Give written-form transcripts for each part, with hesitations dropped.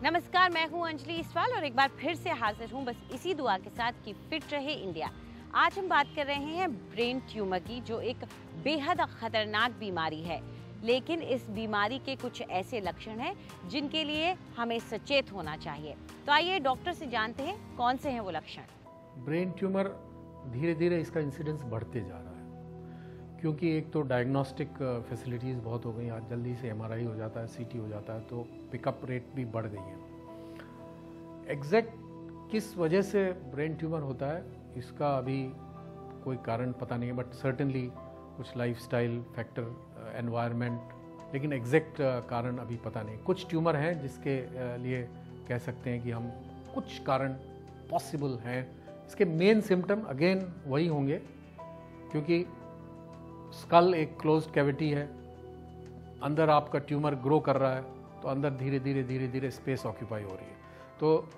नमस्कार, मैं हूं अंजलि इसवाल और एक बार फिर से हाजिर हूं बस इसी दुआ के साथ कि फिट रहे इंडिया। आज हम बात कर रहे हैं ब्रेन ट्यूमर की, जो एक बेहद खतरनाक बीमारी है। लेकिन इस बीमारी के कुछ ऐसे लक्षण हैं जिनके लिए हमें सचेत होना चाहिए। तो आइए डॉक्टर से जानते हैं कौन से हैं वो लक्षण। ब्रेन ट्यूमर धीरे धीरे इसका इंसिडेंस बढ़ते जा रहा है, क्योंकि एक तो डायग्नोस्टिक फैसिलिटीज़ बहुत हो गई, आज जल्दी से एमआरआई हो जाता है, सीटी हो जाता है, तो पिकअप रेट भी बढ़ गई है। एग्जैक्ट किस वजह से ब्रेन ट्यूमर होता है इसका अभी कोई कारण पता नहीं है, बट सर्टेनली कुछ लाइफस्टाइल फैक्टर, एनवायरनमेंट, लेकिन एग्जैक्ट कारण अभी पता नहीं। कुछ ट्यूमर हैं जिसके लिए कह सकते हैं कि हम कुछ कारण पॉसिबल हैं। इसके मेन सिम्टम अगेन वही होंगे, क्योंकि स्कल एक क्लोज्ड कैविटी है, अंदर आपका ट्यूमर ग्रो कर रहा है, तो अंदर धीरे धीरे स्पेस ऑक्यूपाई हो रही है। तो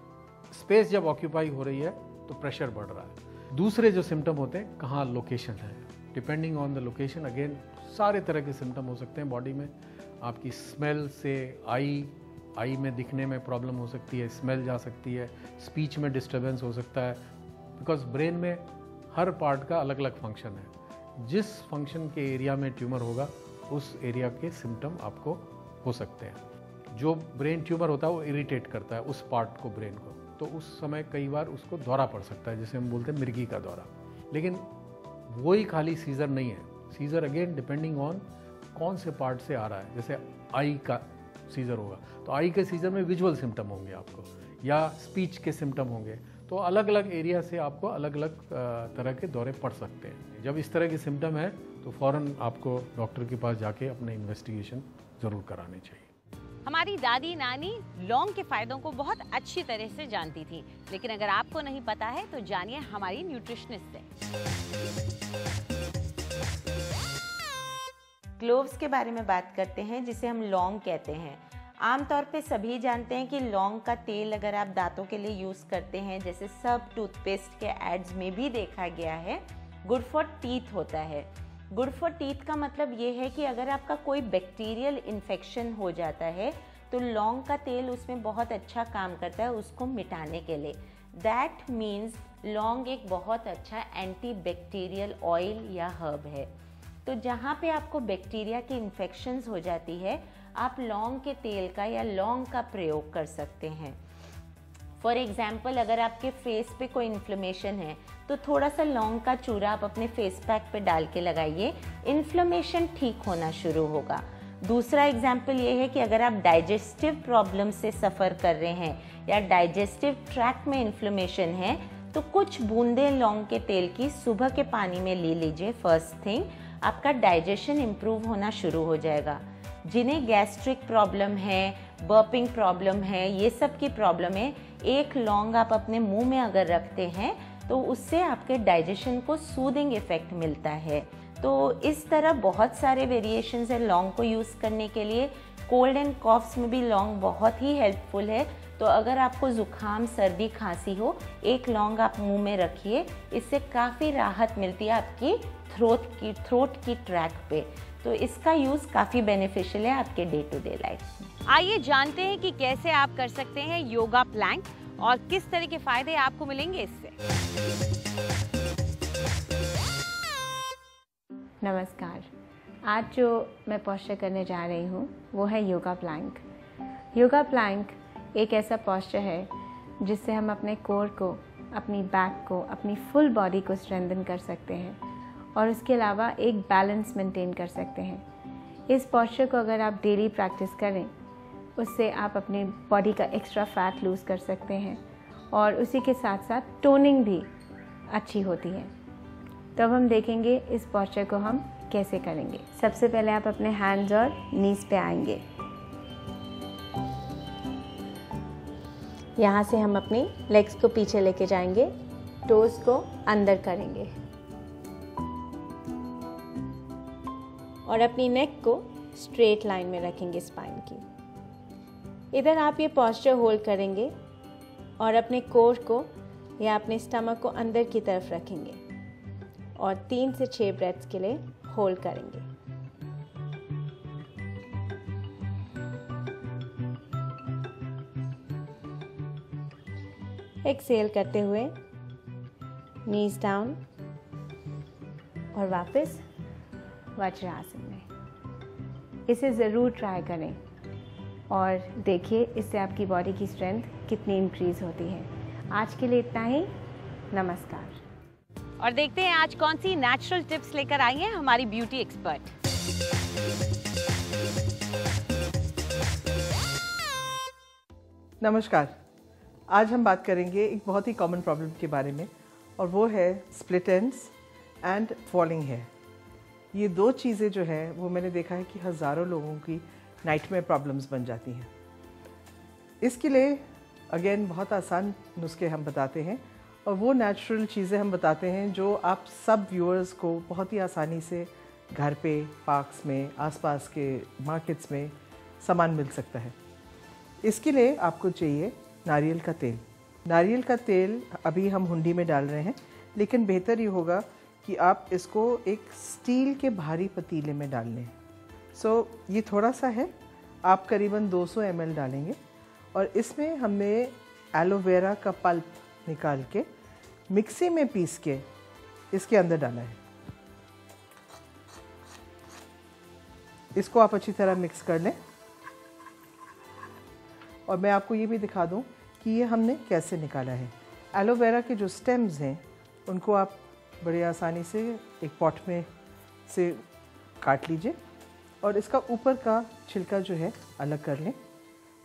स्पेस जब ऑक्यूपाई हो रही है तो प्रेशर बढ़ रहा है। दूसरे जो सिम्टम होते हैं, कहाँ लोकेशन है, depending on the location again सारे तरह के सिम्टम हो सकते हैं बॉडी में। आपकी स्मेल से आई में दिखने में प्रॉब्लम हो सकती है, स्मेल जा सकती है, स्पीच में डिस्टर्बेंस हो सकता है, बिकॉज ब्रेन में हर पार्ट का अलग अलग फंक्शन है। जिस फंक्शन के एरिया में ट्यूमर होगा उस एरिया के सिम्टम आपको हो सकते हैं। जो ब्रेन ट्यूमर होता है वो इरिटेट करता है उस पार्ट को, ब्रेन को, तो उस समय कई बार उसको दौरा पड़ सकता है, जिसे हम बोलते हैं मिर्गी का दौरा। लेकिन वही खाली सीजर नहीं है। सीजर अगेन डिपेंडिंग ऑन कौन से पार्ट से आ रहा है। जैसे आई का सीजर होगा तो आई के सीजर में विजुअल सिम्टम होंगे आपको, या स्पीच के सिम्टम होंगे। तो अलग अलग एरिया से आपको अलग अलग तरह के दौरे पड़ सकते हैं। जब इस तरह के सिम्टम है तो फ़ौरन आपको डॉक्टर के पास जाके अपने इन्वेस्टिगेशन ज़रूर कराने चाहिए। हमारी दादी नानी लौंग के फायदों को बहुत अच्छी तरह से जानती थी, लेकिन अगर आपको नहीं पता है तो जानिए हमारी न्यूट्रिशनिस्ट से। क्लोव्स के बारे में बात करते हैं, जिसे हम लौंग कहते हैं। आमतौर पे सभी जानते हैं कि लौंग का तेल अगर आप दांतों के लिए यूज़ करते हैं, जैसे सब टूथपेस्ट के एड्स में भी देखा गया है, गुड फॉर टीथ होता है। गुड फॉर टीथ का मतलब ये है कि अगर आपका कोई बैक्टीरियल इन्फेक्शन हो जाता है तो लौंग का तेल उसमें बहुत अच्छा काम करता है उसको मिटाने के लिए। दैट मीन्स लौंग एक बहुत अच्छा एंटी बैक्टीरियल ऑयल या हर्ब है। तो जहाँ पे आपको बैक्टीरिया की इन्फेक्शंस हो जाती है, आप लौंग के तेल का या लौंग का प्रयोग कर सकते हैं। फॉर एग्जाम्पल, अगर आपके फेस पे कोई इन्फ्लेमेशन है तो थोड़ा सा लौंग का चूरा आप अपने फेस पैक पे डाल के लगाइए, इन्फ्लेमेशन ठीक होना शुरू होगा। दूसरा एग्जाम्पल ये है कि अगर आप डाइजेस्टिव प्रॉब्लम से सफ़र कर रहे हैं या डाइजेस्टिव ट्रैक्ट में इन्फ्लेमेशन है, तो कुछ बूंदे लौंग के तेल की सुबह के पानी में ले लीजिए। फर्स्ट थिंग, आपका डाइजेशन इम्प्रूव होना शुरू हो जाएगा। जिन्हें गैस्ट्रिक प्रॉब्लम है, बर्पिंग प्रॉब्लम है, ये सब की प्रॉब्लम है, एक लौंग आप अपने मुंह में अगर रखते हैं तो उससे आपके डाइजेशन को सूदिंग इफेक्ट मिलता है। तो इस तरह बहुत सारे वेरिएशंस है लौंग को यूज़ करने के लिए। कोल्ड एंड कॉफ्स में भी लौंग बहुत ही हेल्पफुल है। तो अगर आपको ज़ुकाम, सर्दी, खांसी हो, एक लौंग आप मुंह में रखिए, इससे काफ़ी राहत मिलती है आपकी थ्रोट की ट्रैक पे। तो इसका यूज़ काफ़ी बेनिफिशियल है आपके डे टू डे लाइफ में। आइए जानते हैं कि कैसे आप कर सकते हैं योगा प्लैंक और किस तरह के फायदे आपको मिलेंगे इससे। नमस्कार, आज जो मैं पोस्चर करने जा रही हूँ वो है योगा प्लैंक। योगा प्लैंक एक ऐसा पोस्चर है जिससे हम अपने कोर को, अपनी बैक को, अपनी फुल बॉडी को स्ट्रेंथन कर सकते हैं और उसके अलावा एक बैलेंस मेंटेन कर सकते हैं। इस पोस्चर को अगर आप डेली प्रैक्टिस करें, उससे आप अपनी बॉडी का एक्स्ट्रा फैट लूज़ कर सकते हैं और उसी के साथ साथ टोनिंग भी अच्छी होती है। तो अब हम देखेंगे इस पोस्चर को हम कैसे करेंगे। सबसे पहले आप अपने हैंड्स और नीज़ पे आएंगे। यहाँ से हम अपनी लेग्स को पीछे लेके जाएंगे, टोज को अंदर करेंगे और अपनी नेक को स्ट्रेट लाइन में रखेंगे स्पाइन की। इधर आप ये पोस्चर होल्ड करेंगे और अपने कोर को या अपने स्टमक को अंदर की तरफ रखेंगे और 3 से 6 ब्रेथ्स के लिए होल्ड करेंगे। एक्सेल करते हुए नीज डाउन और वापस वज्रासन में। इसे ज़रूर ट्राई करें और देखिए इससे आपकी बॉडी की स्ट्रेंथ कितनी इंक्रीज होती है। आज के लिए इतना ही। नमस्कार। और देखते हैं आज कौन सी नेचुरल टिप्स लेकर आई हैं हमारी ब्यूटी एक्सपर्ट। नमस्कार। आज हम बात करेंगे एक बहुत ही कॉमन प्रॉब्लम के बारे में, और वो है split ends and falling hair. ये दो चीज़ें जो है वो मैंने देखा है कि हज़ारों लोगों की नाइटमेयर प्रॉब्लम्स बन जाती हैं। इसके लिए अगेन बहुत आसान नुस्खे हम बताते हैं, और वो नेचुरल चीज़ें हम बताते हैं जो आप सब व्यूअर्स को बहुत ही आसानी से घर पे, पार्क्स में, आसपास के मार्केट्स में सामान मिल सकता है। इसके लिए आपको चाहिए नारियल का तेल। नारियल का तेल अभी हम हुंडी में डाल रहे हैं, लेकिन बेहतर ये होगा कि आप इसको एक स्टील के भारी पतीले में डाल लें। ये थोड़ा सा है, आप करीबन 200 ml डालेंगे, और इसमें हमने एलोवेरा का पल्प निकाल के मिक्सी में पीस के इसके अंदर डाला है। इसको आप अच्छी तरह मिक्स कर लें, और मैं आपको ये भी दिखा दूं कि ये हमने कैसे निकाला है। एलोवेरा के जो स्टेम्स हैं उनको आप बड़े आसानी से एक पॉट में से काट लीजिए, और इसका ऊपर का छिलका जो है अलग कर लें,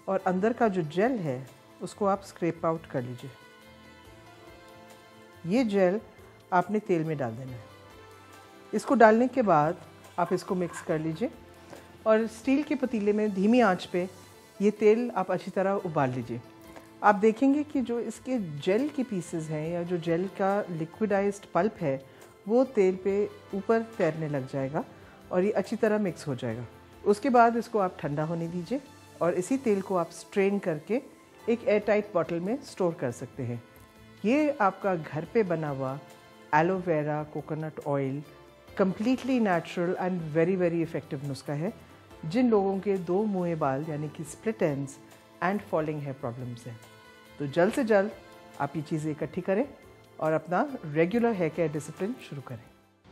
और अंदर का जो जेल है उसको आप स्क्रैप आउट कर लीजिए। ये जेल आपने तेल में डाल देना है। इसको डालने के बाद आप इसको मिक्स कर लीजिए, और स्टील के पतीले में धीमी आंच पे ये तेल आप अच्छी तरह उबाल लीजिए। आप देखेंगे कि जो इसके जेल के पीसेस हैं या जो जेल का लिक्विडाइज्ड पल्प है वो तेल पे ऊपर तैरने लग जाएगा, और ये अच्छी तरह मिक्स हो जाएगा। उसके बाद इसको आप ठंडा होने दीजिए, और इसी तेल को आप स्ट्रेन करके एक एयरटाइट बॉटल में स्टोर कर सकते हैं। ये आपका घर पे बना हुआ aloe vera coconut oil completely natural and very very effective नुस्खा है जिन लोगों के दो मुँहे बाल यानी कि split ends and falling hair problems हैं। तो जल्द से जल्द आप ये चीज़ें इकट्ठी करें और अपना रेगुलर हेयर केयर डिसिप्लिन शुरू करें।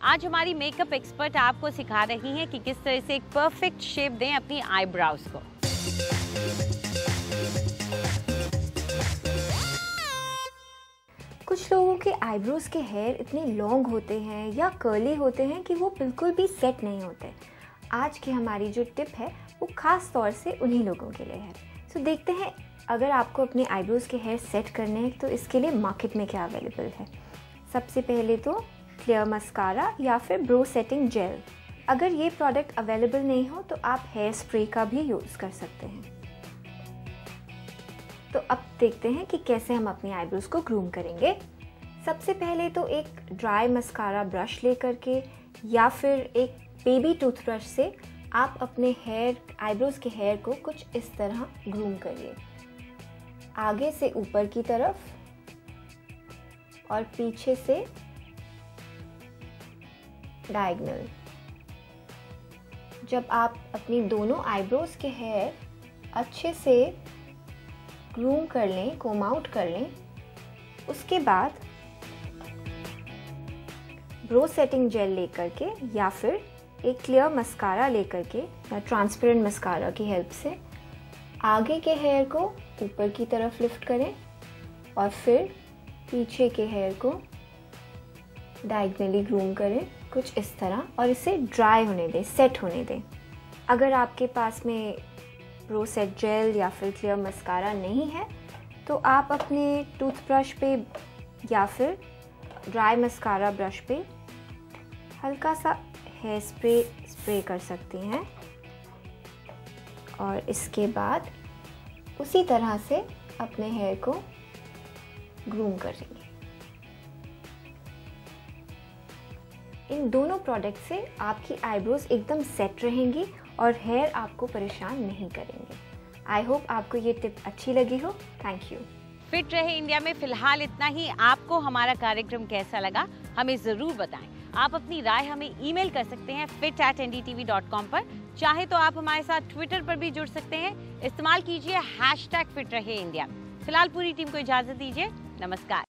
आज हमारी मेकअप एक्सपर्ट आपको सिखा रही हैं कि किस तरह से एक परफेक्ट शेप दें अपनी आईब्राउज को। कुछ लोगों के आईब्रोज के हेयर इतने लॉन्ग होते हैं या कर्ली होते हैं कि वो बिल्कुल भी सेट नहीं होते। आज की हमारी जो टिप है वो ख़ास तौर से उन्हीं लोगों के लिए है। तो देखते हैं अगर आपको अपने आईब्रोज के हेयर सेट करने हैं तो इसके लिए मार्केट में क्या अवेलेबल है। सबसे पहले तो क्लियर मस्कारा या फिर ब्रो सेटिंग जेल। अगर ये प्रोडक्ट अवेलेबल नहीं हो तो आप हेयर स्प्रे का भी यूज़ कर सकते हैं। तो अब देखते हैं कि कैसे हम अपनी आईब्रोज को ग्रूम करेंगे। सबसे पहले तो एक ड्राई मस्कारा ब्रश लेकर के या फिर एक बेबी टूथब्रश से आप अपने आईब्रोज के हेयर को कुछ इस तरह ग्रूम करिए, आगे से ऊपर की तरफ और पीछे से डायगोनल। जब आप अपनी दोनों आईब्रोज के हेयर अच्छे से ग्रूम कर लें, कोम आउट कर लें, उसके बाद ब्रो सेटिंग जेल लेकर के या फिर एक क्लियर मस्कारा लेकर के या ट्रांसपेरेंट मस्कारा की हेल्प से आगे के हेयर को ऊपर की तरफ लिफ्ट करें और फिर पीछे के हेयर को डायगोनली ग्रूम करें कुछ इस तरह, और इसे ड्राई होने दें, सेट होने दें। अगर आपके पास में ब्रो सेट जेल या फिर क्लियर मस्कारा नहीं है तो आप अपने टूथब्रश पे या फिर ड्राई मस्कारा ब्रश पे हल्का सा हेयर स्प्रे कर सकती हैं, और इसके बाद उसी तरह से अपने हेयर को ग्रूम करेंगे। इन दोनों प्रोडक्ट से आपकी आईब्रोज एकदम सेट रहेंगी और हेयर आपको परेशान नहीं करेंगे। आई होप आपको ये टिप अच्छी लगी हो। Thank you. फिट रहे इंडिया में फिलहाल इतना ही। आपको हमारा कार्यक्रम कैसा लगा हमें ज़रूर बताएं। आप अपनी राय हमें ईमेल कर सकते हैं fit@ndtv.com पर। चाहे तो आप हमारे साथ ट्विटर पर भी जुड़ सकते हैं। इस्तेमाल कीजिए #फिट रहे इंडिया। फिलहाल पूरी टीम को इजाज़त दीजिए। नमस्कार।